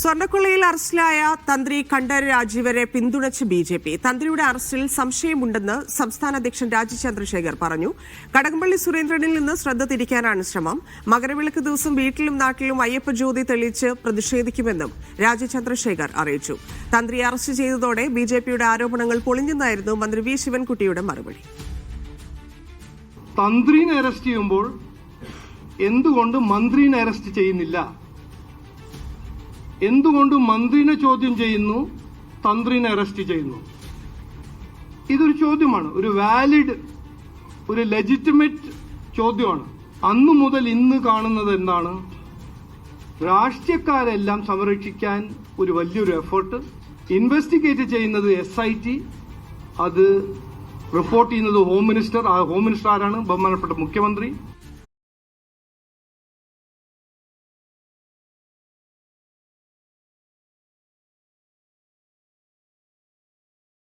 സ്വർണ്ണക്കൊള്ളയിൽ അറസ്റ്റിലായ തന്ത്രി കണ്ഠരര് രാജീവരെ പിന്തുണച്ച് ബിജെപി. തന്ത്രിയുടെ അറസ്റ്റിൽ സംശയമുണ്ടെന്ന് സംസ്ഥാന അധ്യക്ഷൻ രാജീവ് ചന്ദ്രശേഖർ പറഞ്ഞു. കടകംപള്ളി സുരേന്ദ്രനിൽ നിന്ന് ശ്രദ്ധ തിരിക്കാനാണ് ശ്രമം. മകരവിളക്ക് ദിവസം വീട്ടിലും നാട്ടിലും അയ്യപ്പ ജ്യോതി തെളിയിച്ച് പ്രതിഷേധിക്കുമെന്നും രാജീവ് ചന്ദ്രശേഖർ അറിയിച്ചു. തന്ത്രിയെ അറസ്റ്റ് ചെയ്തതോടെ ബിജെപിയുടെ ആരോപണങ്ങൾ പൊളിഞ്ഞെന്നായിരുന്നു മന്ത്രി വി ശിവൻകുട്ടിയുടെ മറുപടി. തന്ത്രിനെ അറസ്റ്റ് ചെയ്യുമ്പോൾ എന്തുകൊണ്ട് മന്ത്രിനെ അറസ്റ്റ് ചെയ്യുന്നില്ല? എന്തുകൊണ്ട് മന്ത്രിനെ ചോദ്യം ചെയ്യുന്നു, തന്ത്രിനെ അറസ്റ്റ് ചെയ്യുന്നു? ഇതൊരു ചോദ്യമാണ്, ഒരു വാലിഡ്, ഒരു ലെജിറ്റിമേറ്റ് ചോദ്യമാണ്. അന്നു മുതൽ ഇന്ന് കാണുന്നത് എന്താണ്? രാഷ്ട്രീയക്കാരെല്ലാം സംരക്ഷിക്കാൻ ഒരു വലിയൊരു എഫേർട്ട്. ഇൻവെസ്റ്റിഗേറ്റ് ചെയ്യുന്നത് SIT, അത് റിപ്പോർട്ട് ചെയ്യുന്നത് ഹോം മിനിസ്റ്റർ. ആ ഹോം മിനിസ്റ്റർ ആരാണ്? ബഹുമാനപ്പെട്ട മുഖ്യമന്ത്രി.